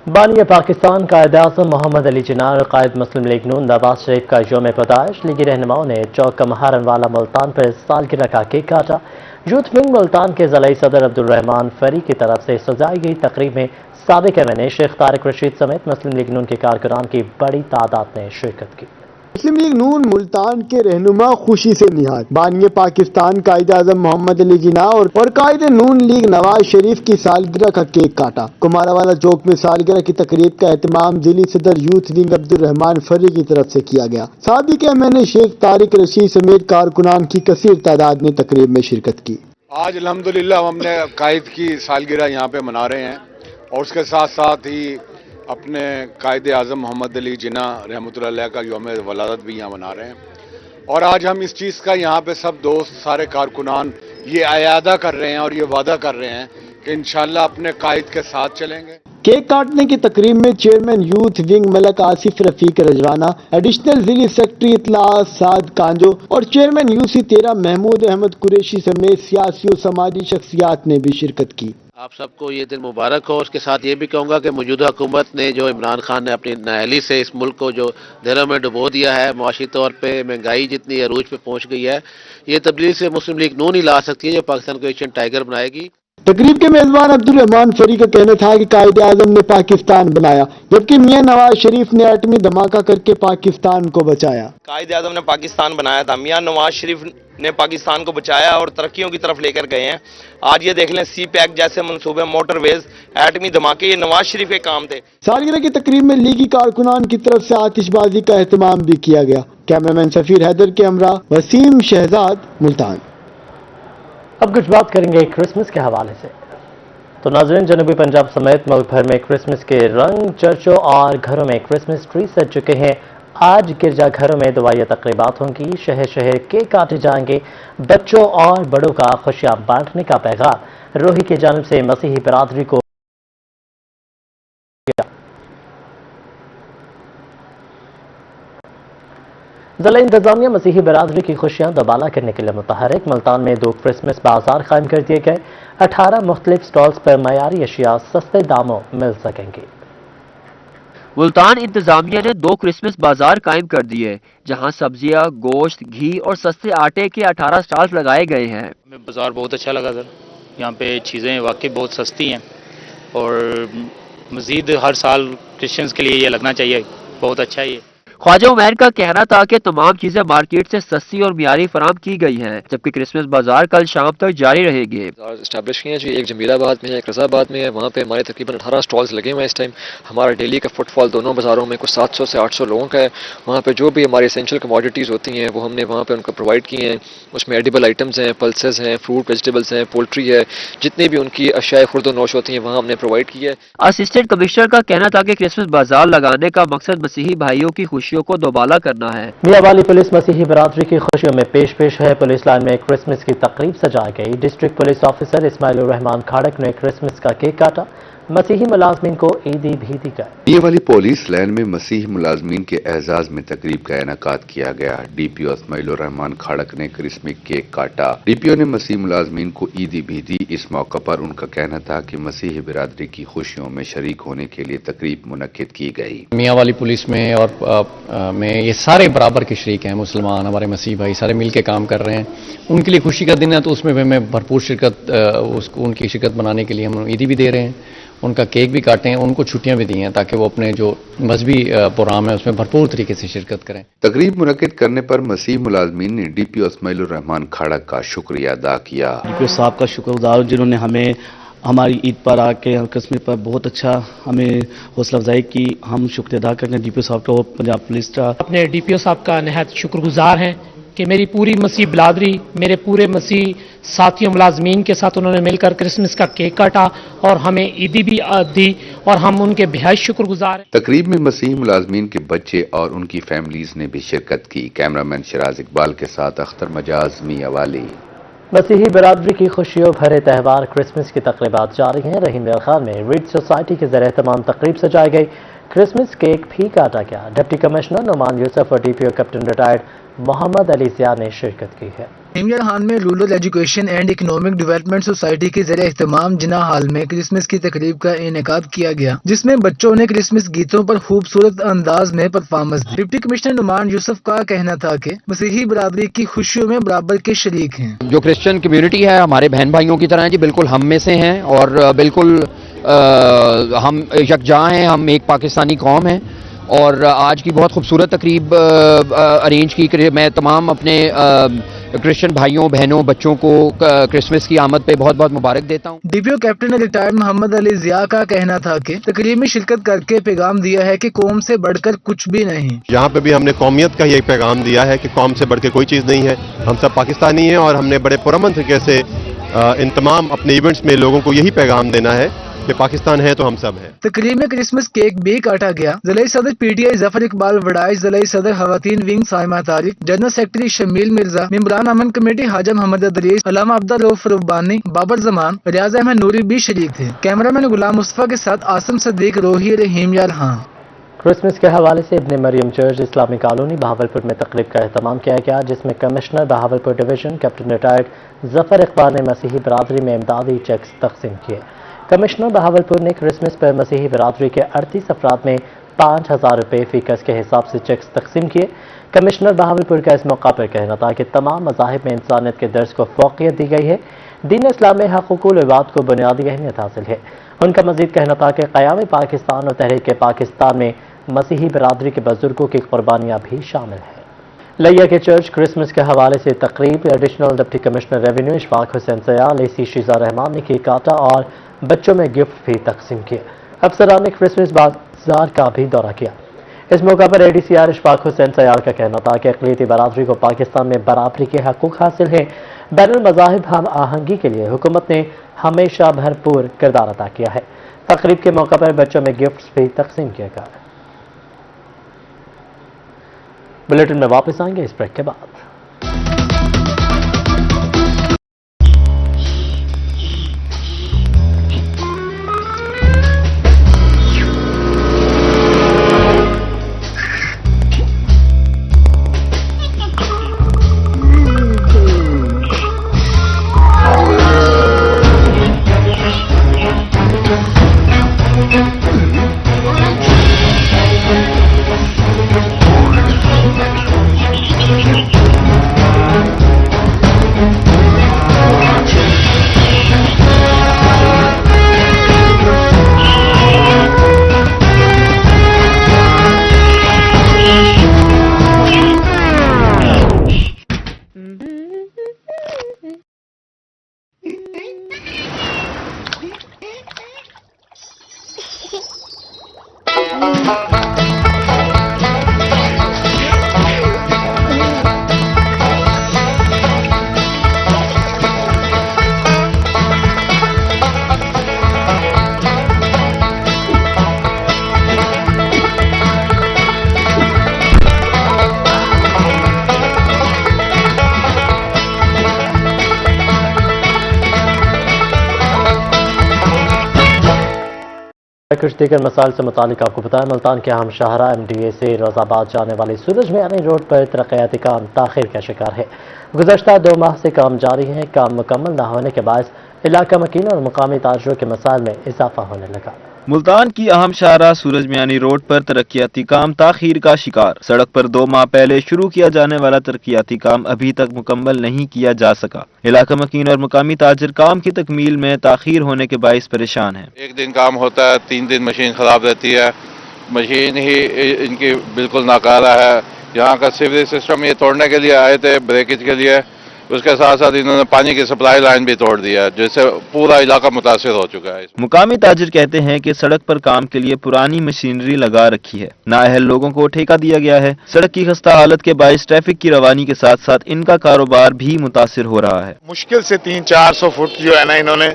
बानी पाकिस्तान कायद-ए-आज़म मोहम्मद अली जिन्ना और कायद मुस्लिम लीग नून नवाज शरीफ का यौम पैदाइश लीगी रहनुमाओं ने चौक महारन वाला मुल्तान पर सालगिरह का केक काटा। यूथ विंग मुल्तान के ज़िला सदर अब्दुर्रहमान फरी की तरफ से सजाई गई तकरीब में साबिक एमएनए शेख तारिक रशीद समेत मुस्लिम लीग नून के कारकुनान की बड़ी तादाद ने शिरकत की। मुस्लिम लीग नून मुल्तान के रहनुमा खुशी से निहाल बानी पाकिस्तान कायद-ए-आज़म मोहम्मद अली जिन्ना और कायद नून लीग नवाज शरीफ की सालगिरह का केक काटा। कुमारावाला चौक में सालगिरह की तकरीब का एहतमाम जिली सदर यूथ विंग अब्दुर्रहमान फरी की तरफ से किया गया। साबिक एमएनए शेख तारिक रशीद समेत कारकुनान की कसीर तादाद ने तकरीब में शिरकत की। आज अल्हम्दुलिल्लाह हमने कायद की सालगिरह यहाँ पे मना रहे हैं और उसके साथ साथ ही अपने कायद आज़म मोहम्मद अली जिन्ना रहमतुल्लाह अलैह का यौम वलादत भी यहाँ मना रहे हैं। और आज हम इस चीज़ का यहाँ पे सब दोस्त सारे कारकुनान ये अयादा कर रहे हैं और ये वादा कर रहे हैं कि इंशाअल्लाह अपने कायद के साथ चलेंगे। केक काटने की तकरीब में chairman youth wing Malik Asif Rafique Rajwana, additional जिली सेक्रेटरी इत्तलात साद कांजो और चेयरमैन यूसी 13 महमूद अहमद कुरैशी समेत सियासी और समाजी शख्सियात ने भी शिरकत की। आप सबको ये दिन मुबारक हो। उसके साथ ये भी कहूँगा कि मौजूदा हुकूमत ने जो इमरान खान ने अपनी नाअहली से इस मुल्क को जो अंधेरों में डुबो दिया है, मुआशी तौर पे महंगाई जितनी अरूज पे पहुँच गई है, ये तब्दीली से मुस्लिम लीग नून ही ला सकती है जो पाकिस्तान को एशियन टाइगर बनाएगी। तकरीब के मेजबान अब्दुर्रहमान फरी का कहना था कि कायद आज़म ने पाकिस्तान बनाया, जबकि मियां नवाज शरीफ ने एटमी धमाका करके पाकिस्तान को बचाया। कायद आज़म ने पाकिस्तान बनाया था, मियां नवाज शरीफ ने पाकिस्तान को बचाया और तरक्कियों की तरफ लेकर गए हैं। आज ये देख लें, सी पैक जैसे मंसूबे, मोटरवेज, एटमी धमाके, ये नवाज शरीफ के काम थे। सालगिरह की तकरीब में लीगी कारकुनान की तरफ से आतिशबाजी का एहतमाम भी किया गया। कैमरामैन सफीर हैदर के हमरा वसीम शहजाद, मुल्तान। अब कुछ बात करेंगे क्रिसमस के हवाले से। तो नाज़रीन, जनूबी पंजाब समेत मुल्क भर में क्रिसमस के रंग चर्चों और घरों में क्रिसमस ट्री सज चुके हैं। आज गिरजा घरों में दुआया तकरीबात होंगी, शहर शहर केक काटे जाएंगे। बच्चों और बड़ों का खुशियां बांटने का पैगाम रूही की जानिब से मसीही बरादरी को ज़िला इंतजामिया मसीही बरादरी की खुशियां दोबाला करने के लिए मुतहरिक। मुल्तान में 2 क्रिसमस बाजार कायम कर दिए गए। 18 मुख्तलिफ स्टॉल्स पर मयारी अशिया सस्ते दामों मिल सकेंगी। मुल्तान इंतजामिया ने 2 क्रिसमस बाजार कायम कर दिए, जहां सब्जियां, गोश्त, घी और सस्ते आटे के 18 स्टॉल्स लगाए गए हैं। हमें बाजार बहुत अच्छा लगा सर, यहाँ पे चीज़ें वाकई बहुत सस्ती हैं और मज़ीद हर साल क्रिश्चियंस के लिए ये लगना चाहिए, बहुत अच्छा है ये। ख्वाजा उमैर का कहना था कि तमाम चीजें मार्केट से सस्ती और मियारी फराम की गई हैं, जबकि क्रिसमस बाजार कल शाम तक जारी रहेंगे। एस्टैब्लिश किए हैं जी, एक जमीलाबाद में है, एक रज़ाबाद में है। वहाँ पे हमारे तकरीबन 18 स्टॉल्स लगे हुए हैं इस टाइम। हमारा डेली का फुटफॉल दोनों बाज़ारों में कुछ 700 से 800 लोगों का है। वहाँ पे जो भी हमारी एसेंशियल कमोडिटीज़ होती हैं वो हमने वहाँ पे उनको प्रोवाइड की हैं। उसमें एडिबल आइटम्स हैं, पल्सेस हैं, फ्रूट वेजिटेबल्स हैं, पोल्ट्री है, जितनी भी उनकी अशियाए खुर्द व नोश होती हैं वहाँ हमने प्रोवाइड की है। असिस्टेंट कमिश्नर का कहना था कि क्रिसमस बाजार लगाने का मकसद मसीही भाइयों की खुशियों को दोबाला करना है। मियांवाली पुलिस मसीही बरादरी की खुशियों में पेश है। पुलिस लाइन में क्रिसमस की तकरीब सजाई गई। District police officer Ismail Rehman Kharak ने क्रिसमस का केक काटा। मसीही मुलाजमीन को ईदी भी दी गई। मियांवाली पुलिस लाइन में मसीही मुलाजमीन के एजाज में तकरीब का इनेकाद किया गया। डीपीओ इस्माइल रहमान खाड़क ने क्रिसमस केक काटा। डीपीओ ने मसीही मुलाजमीन को ईदी भी दी। इस मौका पर उनका कहना था कि मसीही बिरादरी की खुशियों में शरीक होने के लिए तकरीब मुनक्किद की गई। मियांवाली पुलिस में और में ये सारे बराबर के शरीक हैं, मुसलमान हमारे मसीही भाई सारे मिल के काम कर रहे हैं। उनके लिए खुशी का दिन है तो उसमें हमें भरपूर शिरकत उनकी शिरकत बनाने के लिए हम ईदी भी दे रहे हैं, उनका केक भी काटे हैं, उनको छुट्टियां भी दी हैं ताकि वो अपने जो मजहबी प्रोग्राम है उसमें भरपूर तरीके से शिरकत करें। तकरीब मुनक्किद करने पर मसीह मुलाजमीन ने डीपीओ इस्माइल रहमान खाड़क का शुक्रिया अदा किया। डीपीओ साहब का शुक्रगुजार जिन्होंने हमें हमारी ईद पर आके क्रिसमस पर बहुत अच्छा हमें हौसला अफजाई की। हम शुक्रिया अदा करते हैं डीपीओ साहब को, पंजाब पुलिस का। अपने डीपीओ साहब का नहायत शुक्रगुजार हैं कि मेरी पूरी मसीह बिरादरी, मेरे पूरे मसीह साथियों मुलाजमीन के साथ उन्होंने मिलकर क्रिसमस का केक काटा और हमें ईदी भी दी और हम उनके बेहद शुक्रगुजार हैं। तकरीब में मसीह मुलाजमीन के बच्चे और उनकी फैमिलीज ने भी शिरकत की। कैमरामैन शिराज इकबाल के साथ अख्तर मजाज, मियांवाली। मसीही बिरादरी की खुशियों भरे त्यौहार क्रिसमस की तकरीबात जारी हैं। रहीम खान में रीड सोसाइटी के ज़रिए तमाम तकरीब सजाई गई। क्रिसमस केक भी काटा गया। डिप्टी कमिश्नर नुमान यूसुफ और DPO captain retired Mohammad Ali Zia ने शिरकत की है। ہان میں rural education and economic development society کے زیر اہتمام جناح ہال میں کرسمس کی تقریب کا انعقاد کیا گیا، جس میں بچوں نے کرسمس گیتوں پر خوبصورت انداز میں پرفارمنس دی۔ ڈپٹی کمشنر نعمان یوسف کا کہنا تھا کہ مسیحی برادری کی خوشیوں میں برابر کے شریک ہیں۔ جو کرسچن کمیونٹی ہے ہمارے بہن بھائیوں کی طرح ہے جی، بالکل ہم میں سے ہیں اور بالکل ہم یکجا ہیں، ہم ایک پاکستانی قوم ہیں اور آج کی بہت خوبصورت تقریب ارینج کی۔ میں تمام اپنے کرسچن بھائیوں بہنوں بچوں کو کرسمس کی آمد پہ بہت بہت مبارک دیتا ہوں۔ ڈی پی او کیپٹن ریٹائرڈ محمد علی ضیاء کا کہنا تھا کہ تقریب میں شرکت کر کے پیغام دیا ہے کہ قوم سے بڑھ کر کچھ بھی نہیں۔ یہاں پہ بھی ہم نے قومیت کا یہ پیغام دیا ہے کہ قوم سے بڑھ کے کوئی چیز نہیں ہے، ہم سب پاکستانی ہیں اور ہم نے بڑے پرامن طریقے سے ان تمام اپنے ایونٹس میں لوگوں کو یہی پیغام دینا ہے کہ پاکستان ہے تو ہم سب ہیں۔ تقریب میں کرسمس کیک بھی کاٹا گیا۔ ضلعی صدر پی ٹی آئی ظفر اقبال وڈائچ، ضلعی صدر خواتین wing Saima Tariq, general secretary Shamil Mirza, ممبران امن کمیٹی حاجہ محمد ادریس، علامہ عبدالرؤف ربانی، بابر زمان، ریاض احمد نوری بھی شریک تھے۔ کیمرہ مین غلام مصطفیٰ کے ساتھ آسم صدیق، روحی رحیم یارحان۔ کرسمس کے حوالے سے ابن مریم چرچ اسلامی کالونی بہاولپور میں تقریب کا اہتمام کیا گیا، جس میں commissioner Bahawalpur division captain retired Zafar Iqbal نے مسیحی برادری میں امدادی چیکس تقسیم کیے۔ کمشنر بہاولپور نے کرسمس پر مسیحی برادری کے 38 افراد میں 5,000 روپے فی کس کے حساب سے چیکس تقسیم کیے۔ کمشنر بہاولپور کا اس موقع پر کہنا تھا کہ تمام مذاہب میں انسانیت کے درس کو فوقیت دی گئی ہے، دین اسلام میں حقوق العباد کو بنیادی اہمیت حاصل ہے۔ ان کا مزید کہنا تھا کہ قیام پاکستان اور تحریک پاکستان میں مسیحی برادری کے بزرگوں کی قربانیاں بھی شامل ہیں۔ لیا کے چرچ کرسمس کے حوالے سے تقریب additional deputy commissioner revenue Ishfaq Hussain Sial, AC Shiza شیزا رحمان نے کیک کاٹا اور بچوں میں گفٹ بھی تقسیم کیے۔ افسران نے کرسمس بازار کا بھی دورہ کیا۔ اس موقع پر اے D C R Ashfaq Hussain سیال کا کہنا تھا کہ اقلیتی برادری کو پاکستان میں برابری کے حقوق حاصل ہیں۔ بین المذاہب ہم آہنگی کے لیے حکومت نے ہمیشہ بھرپور کردار ادا کیا ہے۔ تقریب کے موقع پر بچوں میں گفٹس بھی تقسیم کیے گئے۔ بلیٹن میں واپس آئیں گے اس بریک کے بعد۔ کچھ دیگر مسائل سے متعلق آپ کو بتائیں، ملتان کے اہم شاہراہ ایم ڈی اے سے روز آباد جانے والی سورج میانی روڈ پر ترقیاتی کام تاخیر کا شکار ہے۔ گزشتہ 2 ماہ سے کام جاری ہے۔ کام مکمل نہ ہونے کے باعث علاقہ مکینوں اور مقامی تاجروں کے مسائل میں اضافہ ہونے لگا۔ ملتان کی اہم شاہراہ سورج میانی روڈ پر ترقیاتی کام تاخیر کا شکار۔ سڑک پر 2 ماہ پہلے شروع کیا جانے والا ترقیاتی کام ابھی تک مکمل نہیں کیا جا سکا۔ علاقہ مکین اور مقامی تاجر کام کی تکمیل میں تاخیر ہونے کے باعث پریشان ہیں۔ 1 دن کام ہوتا ہے، 3 دن مشین خراب رہتی ہے، مشین ہی ان کی بالکل ناکارہ ہے۔ یہاں کا سیوریج سسٹم یہ توڑنے کے لیے آئے تھے، بریکیج کے لیے، اس کے ساتھ ساتھ انہوں نے پانی کی سپلائی لائن بھی توڑ دیا، جس سے پورا علاقہ متاثر ہو چکا ہے۔ مقامی تاجر کہتے ہیں کہ سڑک پر کام کے لیے پرانی مشینری لگا رکھی ہے، نااہل لوگوں کو ٹھیکہ دیا گیا ہے۔ سڑک کی خستہ حالت کے باعث ٹریفک کی روانی کے ساتھ ساتھ ان کا کاروبار بھی متاثر ہو رہا ہے۔ مشکل سے 300-400 فٹ جو ہے نا، انہوں نے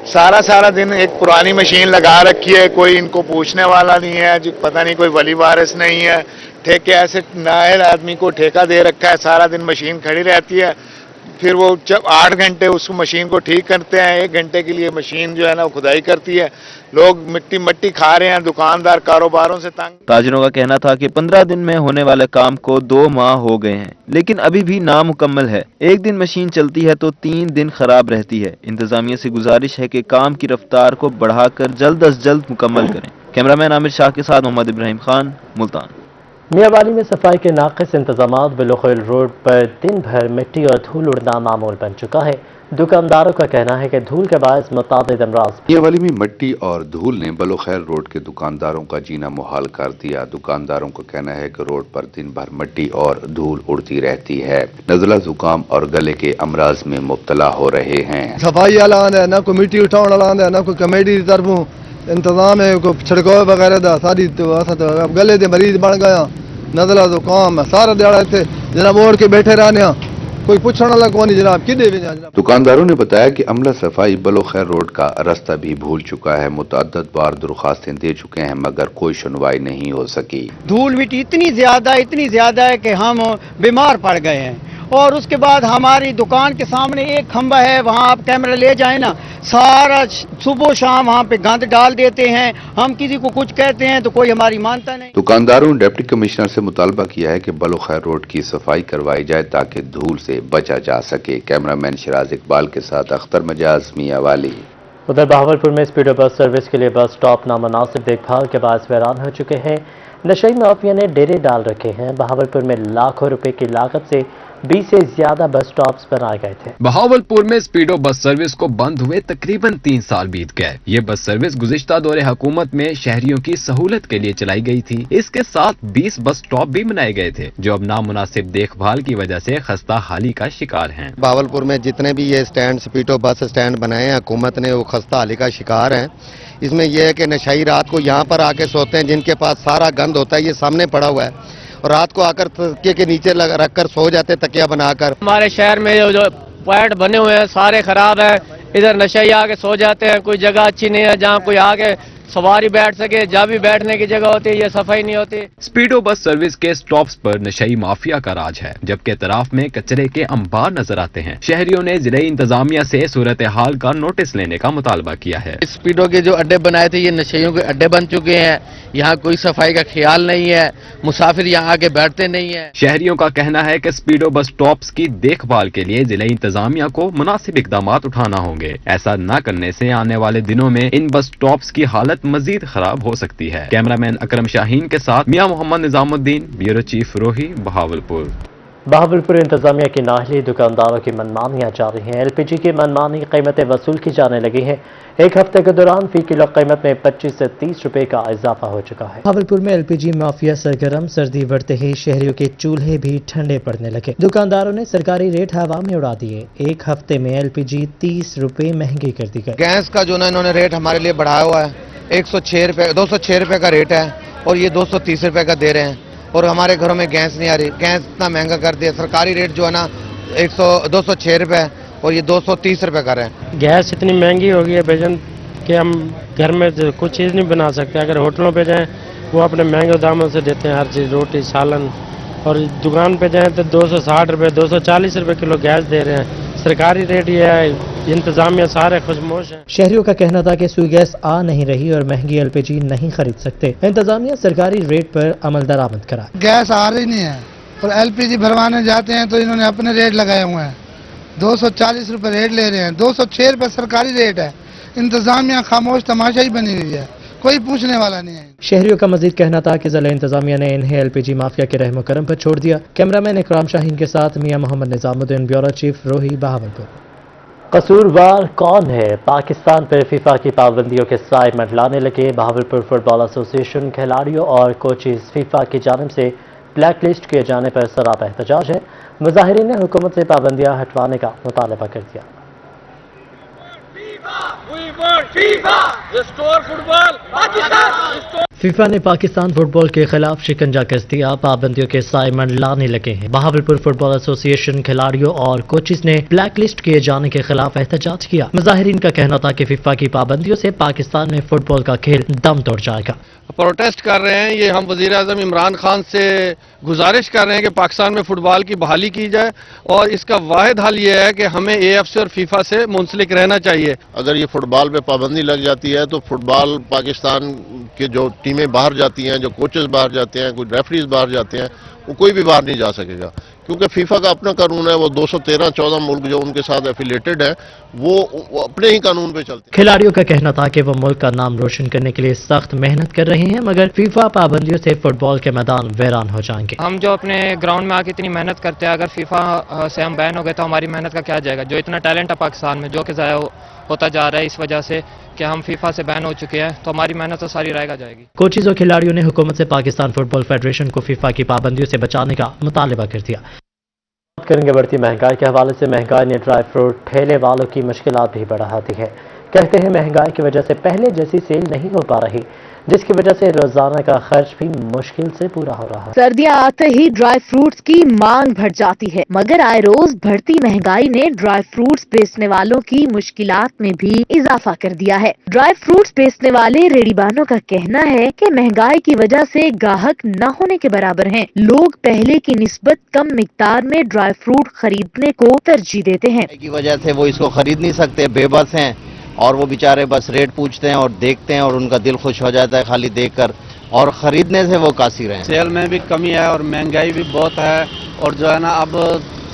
سارا دن ایک پرانی مشین لگا رکھی ہے، کوئی ان کو پوچھنے والا نہیں ہے، پتہ نہیں کوئی ولی وارث نہیں ہے، ٹھیکے ایسے نااہل آدمی کو ٹھیکہ دے رکھا ہے، سارا دن مشین کھڑی رہتی ہے، फिर वो 8 घंटे उस मशीन को ठीक करते हैं, 1 घंटे के लिए मशीन जो है ना वो खुदाई करती है। लोग मिट्टी खा रहे हैं, दुकानदार कारोबारों से तंग। ताजिरों का कहना था कि 15 दिन में होने वाले काम को 2 माह हो गए हैं, लेकिन अभी भी नामुकम्मल है। एक दिन मशीन चलती है तो 3 दिन खराब रहती है। इंतजामिया से गुजारिश है कि काम की रफ्तार को बढ़ाकर जल्द अज जल्द मुकम्मल करें। कैमरामैन आमिर शाह के साथ मोहम्मद इब्राहिम खान, मुल्तान। मियांवाली में सफाई के नाक़िस इंतजामात बिलुखैल रोड पर दिन भर मिट्टी और धूल उड़ना मामूल बन चुका है। दुकानदारों का कहना है कि धूल के बायस मुतादिद अमराज। मियांवाली में मिट्टी और धूल ने बलुखैर रोड के दुकानदारों का जीना मुहाल कर दिया। दुकानदारों का कहना है कि रोड पर दिन भर मिट्टी और धूल उड़ती रहती है। नज़ला, जुकाम और गले के अमराज में मुब्तला हो रहे हैं। सफाई वाला आंदा ना कोई मिट्टी उठाने वाला आंदा ना कोई कमेटी की तरफों इंतजाम है, कोई छिड़काव वगैरह दा सारी अब गले के मरीज बन गया। नज़ला जुकाम है, सारा दिहाड़ा इतने जनाब ओढ़ के बैठे रहने, कोई पूछने वाला कौन नहीं जनाब कि देवे जनाब। दुकानदारों ने बताया कि अमला सफाई बलुखैर रोड का रास्ता भी भूल चुका है। मुतअद्दिद बार दरख्वास्तें दे चुके हैं मगर कोई सुनवाई नहीं हो सकी। धूल मिट्टी इतनी ज्यादा है कि हम बीमार पड़ गए हैं। और उसके बाद हमारी दुकान के सामने एक खंबा है, वहाँ आप कैमरा ले जाए ना, सारा सुबह शाम वहाँ पे गंद डाल देते हैं। हम किसी को कुछ कहते हैं तो कोई हमारी मानता नहीं। दुकानदारों ने डिप्टी कमिश्नर से मुतालबा किया है कि बलुखैर रोड की सफाई करवाई जाए ताकि धूल से बचा जा सके। कैमरामैन शिराज इकबाल के साथ अख्तर मजाज, मियांवाली। उधर बहावलपुर में स्पीडो बस सर्विस के लिए बस स्टॉप नामुनासिब देखभाल के बायस वीरान हो चुके हैं। नशई माफिया ने डेरे डाल रखे हैं। बहावलपुर में लाखों रुपए की लागत से 20 से ज्यादा बस स्टॉप्स बनाए गए थे। बहावलपुर में स्पीडो बस सर्विस को बंद हुए तकरीबन 3 साल बीत गए। ये बस सर्विस गुज़िश्ता दौरे हुकूमत में शहरियों की सहूलत के लिए चलाई गई थी। इसके साथ 20 बस स्टॉप भी बनाए गए थे जो अब नामुनासिब देखभाल की वजह से खस्ता हाली का शिकार हैं। बहावलपुर में जितने भी ये स्टैंड स्पीडो बस स्टैंड बनाए हैं हुकूमत ने, वो खस्ता हाली का शिकार हैं। इसमें यह है कि नशाई रात को यहाँ पर आके सोते हैं, जिनके पास सारा गंद होता है, ये सामने पड़ा हुआ है, और रात को आकर तकिए के नीचे रखकर सो जाते तकिया बनाकर। हमारे शहर में जो पॉइंट बने हुए हैं सारे खराब हैं। इधर नशे आके सो जाते हैं, कोई जगह अच्छी नहीं है जहाँ कोई आके सवारी बैठ सके। जहाँ भी बैठने की जगह होती है ये सफाई नहीं होती। स्पीडो बस सर्विस के स्टॉप्स पर नशई माफिया का राज है, जबकि अतराफ में कचरे के अंबार नजर आते हैं। शहरियों ने जिले इंतजामिया से सूरत हाल का नोटिस लेने का मुतालबा किया है। स्पीडो के जो अड्डे बनाए थे ये नशेइयों के अड्डे बन चुके हैं। यहाँ कोई सफाई का ख्याल नहीं है, मुसाफिर यहाँ आके बैठते नहीं है। शहरियों का कहना है कि स्पीडो बस स्टॉप्स की देखभाल के लिए जिले इंतजामिया को मुनासिब इकदाम उठाना होंगे। ऐसा न करने से आने वाले दिनों में इन बस स्टॉप्स की हालत मजीद खराब हो सकती है। कैमरामैन अकरम शाहीन के साथ मियां मोहम्मद निजामुद्दीन, ब्यूरो चीफ रोही, बहावलपुर। बहावलपुर इंतजामिया की नाहली दुकानदारों की मनमानियां जारी हैं। एलपीजी की मनमानी कीमतें वसूल की जाने लगी हैं। एक हफ्ते के दौरान फी किलो कीमत में 25 से 30 रुपए का इजाफा हो चुका है। बहावलपुर में एलपीजी माफिया सरगर्म, सर्दी बढ़ते ही शहरियों के चूल्हे भी ठंडे पड़ने लगे। दुकानदारों ने सरकारी रेट हवा में उड़ा दिए। एक हफ्ते में एलपीजी 30 रुपए महंगी कर दी गई। गैस का जो ना इन्होंने रेट हमारे लिए बढ़ाया हुआ है, 106 रुपए 206 रुपए का रेट है और ये 230 रुपए का दे रहे हैं, और हमारे घरों में गैस नहीं आ रही। गैस इतना महंगा कर दिया। सरकारी रेट जो है ना 206 रुपए और ये 230 रुपए कर रहे हैं। गैस इतनी महंगी हो गई है बेजन कि हम घर में कुछ चीज़ नहीं बना सकते। अगर होटलों पे जाएं वो अपने महंगे दामों से देते हैं हर चीज़, रोटी सालन, और दुकान पे जाएं तो 260 रुपए 240 रुपए किलो गैस दे रहे हैं। सरकारी रेट ये है। इंतजामिया सारे खुशमोश हैं। शहरियों का कहना था कि सुई गैस आ नहीं रही और महंगी एलपीजी नहीं खरीद सकते। इंतजामिया सरकारी रेट पर अमल दरामद करा। गैस आ रही नहीं है और एलपीजी भरवाने जाते हैं तो इन्होंने अपने रेट लगाए हुए हैं। 240 रुपए रेट ले रहे हैं, 206 रुपए सरकारी रेट है। इंतजामिया खामोश तमाशा ही बनी हुई है, कोई पूछने वाला नहीं है। शहरियों का मजीद कहना था कि जिला इंतजामिया ने इन्हें एलपीजी माफिया के रहमो करम पर छोड़ दिया। कैमरामैन इकराम शाहीन के साथ मियां मोहम्मद निजामुद्दीन, ब्यूरो चीफ रोही, बहावलपुर। कसूरवार कौन है? पाकिस्तान पर फीफा की पाबंदियों के साए मंडलाने लगे। बहावलपुर फुटबॉल एसोसिएशन खिलाड़ियों और कोचेज फीफा की जानिब से ब्लैक लिस्ट किए जाने पर सरापा एहतजाज है। मुजाहिरीन ने हुकूमत से पाबंदियां हटवाने का मुतालबा कर दिया। फीफा ने पाकिस्तान फुटबॉल के खिलाफ शिकंजा कस दिया, पाबंदियों के साए मंडलाने लगे हैं। बहावलपुर फुटबॉल एसोसिएशन खिलाड़ियों और कोचेस ने ब्लैक लिस्ट किए जाने के खिलाफ एहतजाज किया। मुजाहिरीन का कहना था कि फीफा की पाबंदियों से पाकिस्तान में फुटबॉल का खेल दम तोड़ जाएगा। प्रोटेस्ट कर रहे हैं, ये हम वज़ीर आज़म इमरान खान से गुजारिश कर रहे हैं कि पाकिस्तान में फुटबॉल की बहाली की जाए और इसका वाहिद हल ये है कि हमें AFC और फीफा से मुंसलिक रहना चाहिए। अगर ये फुटबॉल पे पाबंदी लग जाती है तो फुटबॉल पाकिस्तान के जो टीमें बाहर जाती हैं, जो कोचेस बाहर जाते हैं, कुछ रेफरीज बाहर जाते हैं, वो कोई भी बाहर नहीं जा सकेगा, क्योंकि फीफा का अपना कानून है। वो 213-14 मुल्क जो उनके साथ एफिलेटेड है वो अपने ही कानून पे चलते हैं। खिलाड़ियों का कहना था कि वो मुल्क का नाम रोशन करने के लिए सख्त मेहनत कर रहे हैं, मगर फीफा पाबंदियों से फुटबॉल के मैदान वीरान हो जाएंगे। हम जो अपने ग्राउंड में आके इतनी मेहनत करते हैं, अगर फीफा से हम बैन हो गए तो हमारी मेहनत का क्या जाएगा? जो इतना टैलेंट है पाकिस्तान में, जो कि ज़ाया होता जा रहा है इस वजह से कि हम फीफा से बैन हो चुके हैं, तो हमारी मेहनत तो सारी रहेगा जाएगी। कोचेज और खिलाड़ियों ने हुकूमत से पाकिस्तान फुटबॉल फेडरेशन को फीफा की पाबंदियों से बचाने का मुतालबा कर दिया। बात करेंगे बढ़ती महंगाई के हवाले से। महंगाई ने ड्राई फ्रूट ठेले वालों की मुश्किलात भी बढ़ा दी है। कहते हैं महंगाई की वजह से पहले जैसी सेल नहीं हो पा रही, जिसकी वजह से रोजाना का खर्च भी मुश्किल से पूरा हो रहा है। सर्दियां आते ही ड्राई फ्रूट्स की मांग बढ़ जाती है, मगर आए रोज बढ़ती महंगाई ने ड्राई फ्रूट्स बेचने वालों की मुश्किलात में भी इजाफा कर दिया है। ड्राई फ्रूट्स बेचने वाले रेड़ीबानों का कहना है कि महंगाई की वजह से ग्राहक न होने के बराबर हैं। लोग पहले की निस्बत कम मिकदार में ड्राई फ्रूट खरीदने को तरजीह देते हैं। की वजह से वो इसको खरीद नहीं सकते, बेबस हैं, और वो बेचारे बस रेट पूछते हैं और देखते हैं और उनका दिल खुश हो जाता है खाली देखकर, और खरीदने से वो कासिर हैं। सेल में भी कमी है और महंगाई भी बहुत है, और जो है ना अब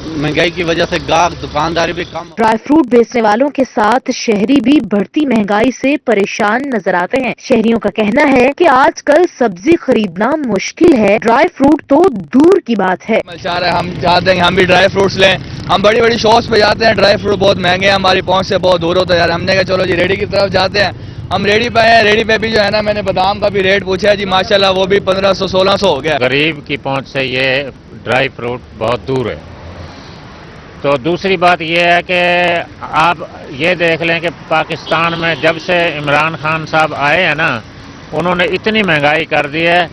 महंगाई की वजह से गाहक दुकानदारी भी कम। ड्राई फ्रूट बेचने वालों के साथ शहरी भी बढ़ती महंगाई से परेशान नजर आते हैं। शहरियों का कहना है कि आजकल सब्जी खरीदना मुश्किल है, ड्राई फ्रूट तो दूर की बात है। हम चाहते हैं हम भी ड्राई फ्रूट्स लें। हम बड़ी बड़ी शॉप्स पे जाते हैं, ड्राई फ्रूट बहुत महंगे हैं, हमारी पहुंच से बहुत दूर होता है यार। हमने कहा चलो जी रेडी की तरफ जाते हैं। हम रेडी पे हैं, रेडी पे भी जो है ना मैंने बादाम का भी रेट पूछा है जी, माशाल्लाह वो भी 1500-1600 हो गया। गरीब की पहुंच से ये ड्राई फ्रूट बहुत दूर है। तो दूसरी बात ये है कि आप ये देख लें कि पाकिस्तान में जब से इमरान खान साहब आए हैं ना, उन्होंने इतनी महंगाई कर दी है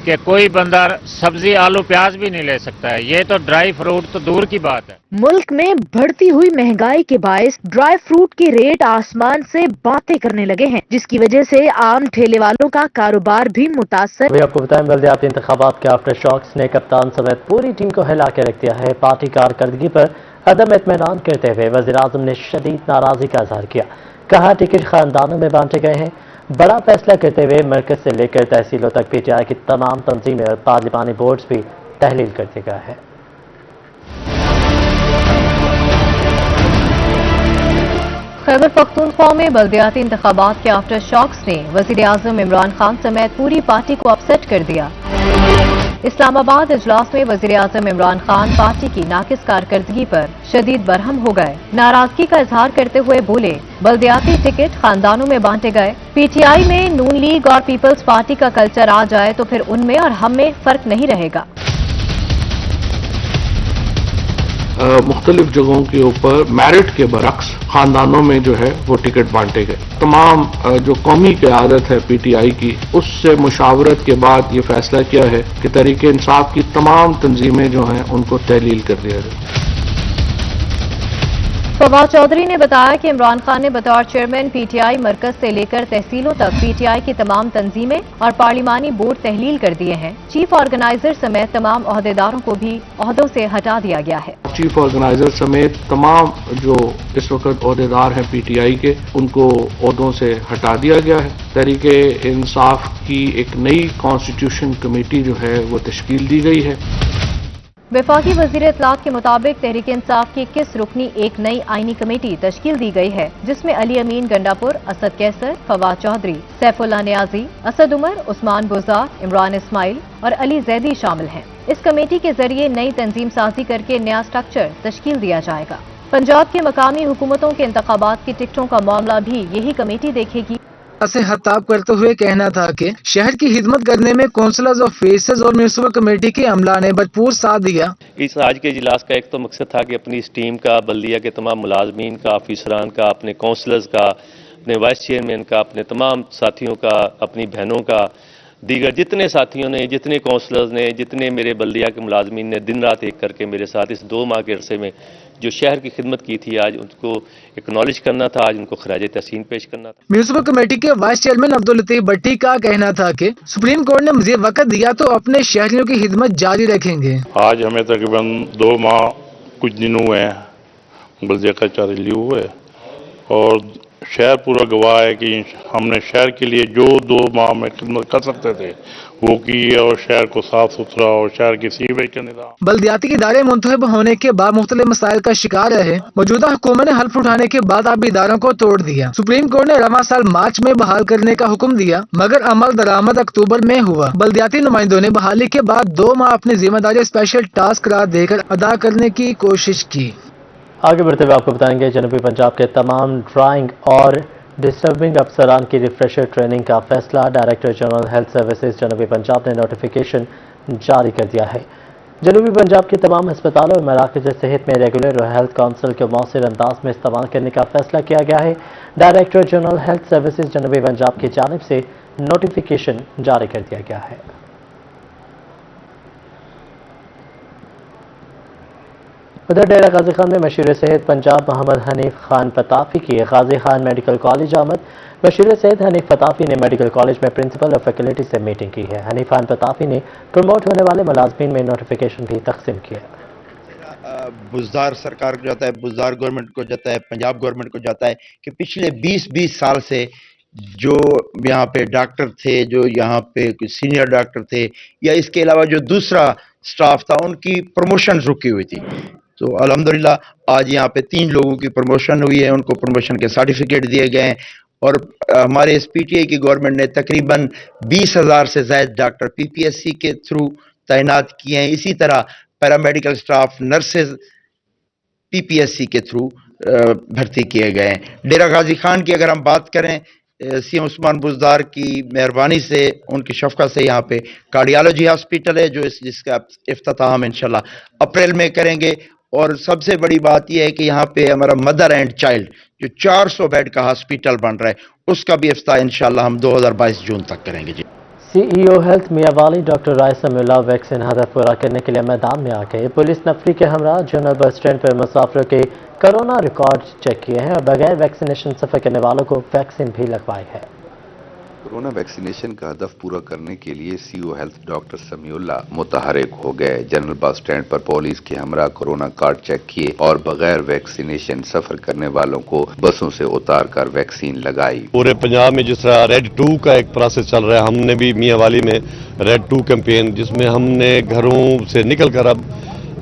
कि कोई बंदा सब्जी आलू प्याज भी नहीं ले सकता है। ये तो ड्राई फ्रूट तो दूर की बात है। मुल्क में बढ़ती हुई महंगाई के बायस ड्राई फ्रूट के रेट आसमान से बातें करने लगे हैं, जिसकी वजह से आम ठेले वालों का कारोबार भी मुतासर। अभी आपको बताएं, बल्दियाती इंतखाबात के आफ्टर शॉक्स ने कप्तान समेत पूरी टीम को हिला के रख दिया है। पार्टी कारकर्दगी पर अदम इत्मीनान करते हुए वज़ीर आज़म ने शदीद नाराजगी का इजहार किया। कहा टिकट खानदानों में बांटे गए हैं। बड़ा फैसला करते हुए मरकज से लेकर तहसीलों तक PTI की तमाम तंजीमें और पार्लिमानी बोर्ड्स भी तहलील कर दिया गया है। खैबर पख्तूनख्वा में बल्दियाती इंतखाबात के आफ्टर शॉक्स ने वज़ीर आज़म इमरान खान समेत पूरी पार्टी को अपसेट कर दिया। इस्लामाबाद इजलास में वज़ीर आज़म इमरान खान पार्टी की नाकिस कारकर्दगी पर शदीद बरहम हो गए। नाराजगी का इजहार करते हुए बोले, बल्दियाती टिकट खानदानों में बांटे गए। PTI में नून लीग और पीपल्स पार्टी का कल्चर आ जाए तो फिर उनमें और हम में फर्क नहीं रहेगा। मुख्तलिफ जगहों के ऊपर मेरिट के बरक्स खानदानों में जो है वो टिकट बांटे गए। तमाम जो कौमी क़यादत है PTI की, उससे मुशावरत के बाद ये फैसला किया है कि तहरीक इंसाफ की तमाम तंजीमें जो हैं उनको तहलील कर दिया जाए। फवाद चौधरी ने बताया कि इमरान खान ने बतौर चेयरमैन PTI मरकज से लेकर तहसीलों तक PTI की तमाम तंजीमें और पार्लिमानी बोर्ड तहलील कर दिए हैं। चीफ ऑर्गेनाइजर समेत तमाम ओहदेदारों को भी ओहदों से हटा दिया गया है। चीफ ऑर्गेनाइजर समेत तमाम जो इस वक्त ओहदेदार हैं PTI के, उनको ओहदों से हटा दिया गया है। तहरीक इंसाफ की एक नई कॉन्स्टिट्यूशन कमेटी जो है वो तश्कील दी गई है। वफाकी वज़ीर इत्तलात के मुताबिक तहरीक इंसाफ की 21 रुकनी एक नई आईनी कमेटी तश्कील दी गई है, जिसमें अली अमीन गंडापुर, असद कैसर, फवाद चौधरी, सैफुल्लाह नियाजी, असद उमर, उस्मान बुज़दार, इमरान इस्माइल और अली जैदी शामिल हैं। इस कमेटी के जरिए नई तंजीम साजी करके नया स्ट्रक्चर तश्कील दिया जाएगा। पंजाब के मकामी हुकूमतों के इंतखाबात की टिकटों का मामला भी यही कमेटी देखेगी। से हताब करते हुए कहना था कि शहर की खिदमत करने में काउंसिलर्स ऑफ फेसेस और म्यूनिसिपल कमेटी के अमला ने भरपूर साथ दिया। इस आज के इजलास का एक तो मकसद था कि अपनी इस टीम का, बल्दिया के तमाम मुलाजमीन का, अफसरान का, अपने काउंसिलर्स का, अपने वाइस चेयरमैन का, अपने तमाम साथियों का, अपनी बहनों का, दीगर जितने साथियों ने, जितने काउंसलर्स ने, जितने मेरे बल्दिया के मुलाजमीन ने दिन रात एक करके मेरे साथ इस 2 माह के अरसे में जो शहर की खिदमत की थी, आज उनको एक्नॉलेज करना था, आज उनको खराज तहसीन पेश करना था। म्यूनिसिपल कमेटी के वाइस चेयरमैन अब्दुल लतीफ भट्टी का कहना था कि सुप्रीम कोर्ट ने मजीद वक्त दिया तो अपने शहरियों की खिदमत जारी रखेंगे। आज हमें तकरीबन 2 माह कुछ दिन हुए हैं बल्दिया का चार्ज हुए और शहर पूरा गवाह है कि हमने शहर के लिए जो 2 माह में खिदमत कर सकते थे वो की है और शहर को साफ सुथरा और शहर की सीवेज का निज़ाम। बल्दियाती इदारे मुंतखब होने के बाद मुख्तलिफ मसाइल का शिकार रहे। मौजूदा हुकूमत ने हल्फ उठाने के बाद अब इदारों को तोड़ दिया। सुप्रीम कोर्ट ने रवां साल मार्च में बहाल करने का हुक्म दिया, मगर अमल दरामद अक्टूबर में हुआ। बल्दियाती नुमाइंदों ने बहाली के बाद 2 माह अपनी जिम्मेदारी स्पेशल टास्क करार देकर अदा करने की कोशिश की। आगे बढ़ते हुए आपको बताएंगे जनूबी पंजाब के तमाम ड्राइंग और डिस्टर्बिंग अफसरान की रिफ्रेशर ट्रेनिंग का फैसला। डायरेक्टर जनरल हेल्थ सर्विसेज जनूबी पंजाब ने नोटिफिकेशन जारी कर दिया है। जनूबी पंजाब के तमाम अस्पतालों और मराकज़ सेहत में रेगुलर और हेल्थ काउंसिल के मौसर अंदाज में इस्तेमाल करने का फैसला किया गया है। डायरेक्टर जनरल हेल्थ सर्विसेज जनूबी पंजाब की जानिब से नोटिफिकेशन जारी कर दिया गया है। उधर डेरा गाजी खान में मशीर सेहत पंजाब मोहम्मद हनीफ खान फताफी की गाजी खान मेडिकल कॉलेज आमद। मशीर सेहत हनीफ फताफी ने मेडिकल कॉलेज में प्रिंसिपल और फैकल्टी से मीटिंग की है। हनीफ खान फताफी ने प्रमोट होने वाले मुलाजमीन में नोटिफिकेशन भी तकसीम किया। बुज़दार सरकार को जाता है, बुज़दार गवर्नमेंट को जाता है, पंजाब गवर्नमेंट को जाता है कि पिछले 20-20 साल से जो यहाँ पे डॉक्टर थे, जो यहाँ पे सीनियर डॉक्टर थे या इसके अलावा जो दूसरा स्टाफ था, उनकी प्रमोशन रुकी हुई थी। तो अल्हम्दुलिल्लाह आज यहाँ पे 3 लोगों की प्रमोशन हुई है, उनको प्रमोशन के सर्टिफिकेट दिए गए हैं और हमारे इस पीटीआई की गवर्नमेंट ने तकरीबन 20,000 से ज़ायद डॉक्टर पीपीएससी के थ्रू तैनात किए हैं। इसी तरह पैरामेडिकल स्टाफ, नर्सेज पीपीएससी के थ्रू भर्ती किए गए हैं। डेरा गाजी खान की अगर हम बात करें, सीएम उस्मान बुज़दार की मेहरबानी से, उनकी शफ़क़त से यहाँ पे कार्डियोलॉजी हॉस्पिटल है जो जिसका इफ्तिताह हम इंशाल्लाह अप्रैल में करेंगे। और सबसे बड़ी बात यह है कि यहाँ पे हमारा मदर एंड चाइल्ड जो 400 बेड का हॉस्पिटल बन रहा है, उसका भी इफ्तिताह इंशाल्लाह हम 2022 जून तक करेंगे। जी CEO health Mianwali doctor Raisullah vaccine हदफ पूरा करने के लिए मैदान में आ गए। पुलिस नफरी के हमरा जनरल बस स्टैंड पर मुसाफिरों के कोरोना रिकॉर्ड चेक किए हैं और बगैर वैक्सीनेशन सफर करने वालों को वैक्सीन भी लगवाई है। कोरोना वैक्सीनेशन का हदफ पूरा करने के लिए सीईओ हेल्थ डॉक्टर समीउल्लाह मुतहरिक हो गए। जनरल बस स्टैंड पर पुलिस के हमरा कोरोना कार्ड चेक किए और बगैर वैक्सीनेशन सफर करने वालों को बसों से उतार कर वैक्सीन लगाई। पूरे पंजाब में जिस तरह रेड 2 का एक प्रोसेस चल रहा है, हमने भी मियांवाली में रेड 2 कैंपेन, जिसमें हमने घरों से निकल कर अब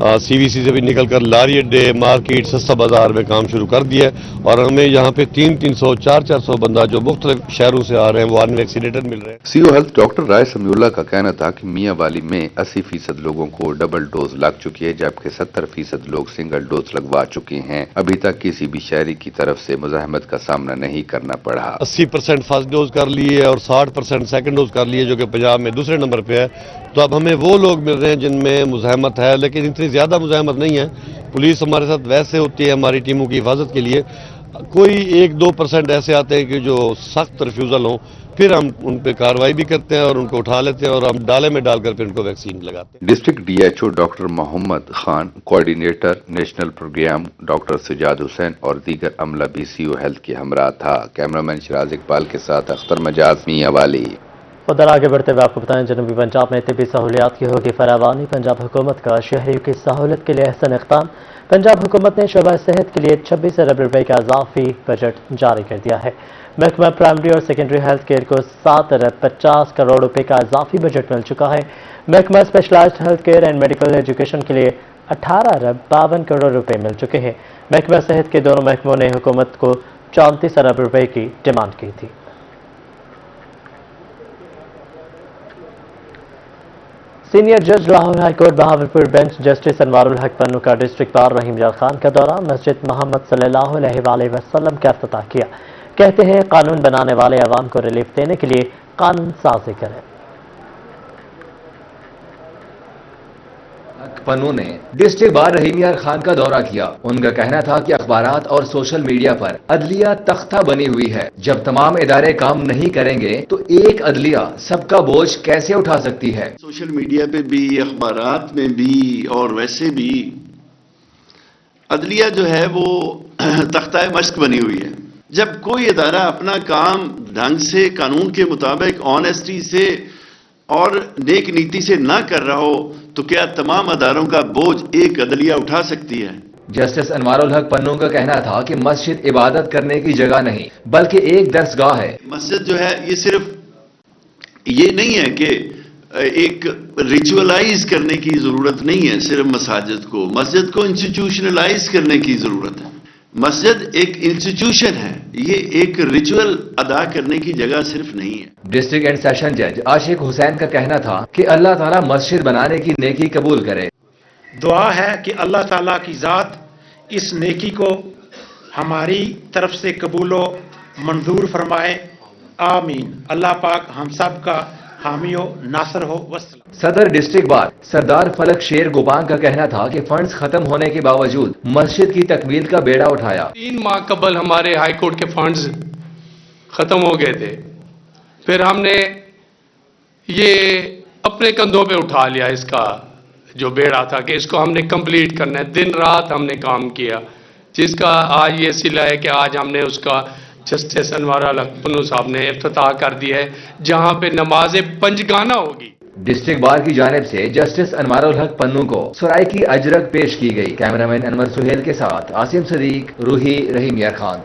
सीवीसी से भी निकलकर लारी अड्डे, मार्केट, सस्ता बाजार में काम शुरू कर दिया है और हमें यहाँ पे 300, 400 बंदा जो मुख्तलिफ शहरों से आ रहे हैं वो अनवैक्सीनेटेड मिल रहे हैं। सीईओ हेल्थ डॉक्टर राय समीउल्लाह का कहना था कि मियांवाली में 80% लोगों को डबल डोज लग चुकी है, जबकि 70% लोग सिंगल डोज लगवा चुके हैं। अभी तक किसी भी शहरी की तरफ से मुजाहमत का सामना नहीं करना पड़ा। 80% फर्स्ट डोज कर लिए और 60% सेकंड डोज कर लिए, जो कि पंजाब में दूसरे नंबर पे है। तो अब हमें वो लोग मिल रहे हैं जिनमें मुजाहमत है, लेकिन इतनी ज्यादा मुजाहमत नहीं है। पुलिस हमारे साथ वैसे होती है हमारी टीमों की हिफाजत के लिए। कोई 1-2% ऐसे आते हैं कि जो सख्त रिफ्यूजल हो, फिर हम उन पर कार्रवाई भी करते हैं और उनको उठा लेते हैं और हम डाले में डालकर फिर उनको वैक्सीन लगाते हैं। District DHO doctor Mohammad Khan, coordinator national program doctor Sajjad Hussain और दीगर अमला भी सीईओ हेल्थ के हमरा था। कैमरामैन शिराज इकबाल के साथ अख्तर मजाज, मियांवाली। उधर आगे बढ़ते हुए आपको बताएं, जनूबी पंजाब में तिब्बी सहूलियात की होगी फरावानी। पंजाब हुकूमत का शहरियों की सहूलत के लिए अहसन इक़दाम। पंजाब हुकूमत ने शोबा सेहत के लिए 26 अरब रुपए का इजाफी बजट जारी कर दिया है। महकमा प्राइमरी और सेकेंडरी हेल्थ केयर को 7 अरब 50 करोड़ रुपए का इजाफी बजट मिल चुका है। महकमा specialised health care and medical education के लिए 18 अरब 52 करोड़ रुपए मिल चुके हैं। महकमा सेहत के दोनों महकमों ने हुकूमत को 34 अरब रुपए की डिमांड की थी। सीनियर जज Lahore high court Bahawalpur bench justice Anwarul हक पन्नू का डिस्ट्रिक्ट बार रहीम जाल खान का दौरा। मस्जिद मोहम्मद सल्लल्लाहु अलैहि वसल्लम का इफ्तिताह किया। कहते हैं कानून बनाने वाले अवाम को रिलीफ देने के लिए कानून साजी करें। पन्नू ने डिस्ट्रिक्ट बार रहीम यार खान का दौरा किया। उनका कहना था कि अखबारात और सोशल मीडिया पर अदलिया तख्ता बनी हुई है। जब तमाम इदारे काम नहीं करेंगे तो एक अदलिया सबका बोझ कैसे उठा सकती है। सोशल मीडिया पे भी, अखबारात में भी और वैसे भी अदलिया जो है वो तख्ता मश्क बनी हुई है। जब कोई इदारा अपना काम ढंग से, कानून के मुताबिक, ऑनेस्टी से और नेक नीति से ना कर रहा हो तो क्या तमाम अदारों का बोझ एक अदलिया उठा सकती है। जस्टिस अनवारुल हक पन्नू का कहना था कि मस्जिद इबादत करने की जगह नहीं बल्कि एक दरसगाह है। मस्जिद जो है ये सिर्फ ये नहीं है कि एक रिचुअलाइज करने की जरूरत नहीं है सिर्फ मस्जिद को इंस्टीट्यूशनलाइज करने की जरूरत है। मस्जिद एक इंस्टीट्यूशन है, ये एक रिचुअल अदा करने की जगह सिर्फ नहीं है। डिस्ट्रिक्ट एंड सेशन जज आशिक हुसैन का कहना था कि अल्लाह ताला मस्जिद बनाने की नेकी कबूल करे। दुआ है कि अल्लाह ताला की जात इस नेकी को हमारी तरफ से कबूलो मंजूर फरमाए, आमीन। अल्लाह पाक हम सब का हामियो नासर हो। वस्सलाम। सदर डिस्ट्रिक्ट बार सरदार फलक शेर गोपांग का कहना था कि फंड्स खत्म होने के बावजूद मस्जिद की तकमील का बेड़ा उठाया। 3 माह कबल हमारे हाई कोर्ट के फंड्स खत्म हो गए थे, फिर हमने ये अपने कंधों पे उठा लिया इसका जो बेड़ा था कि इसको हमने कंप्लीट करना है। दिन रात हमने काम किया, जिसका आज ये सिला है कि आज हमने उसका जस्टिस अनवारुल हक पन्नू साहब ने इफ्तिताह कर दिया है, जहां पे नमाज पंजगाना होगी। डिस्ट्रिक्ट बार की जानिब से जस्टिस अनवारुल हक पन्नू को सराय की अजरक पेश की गई। कैमरामैन अनवर सुहेल के साथ आसिम सदीक, रूही, रहीम यार खान।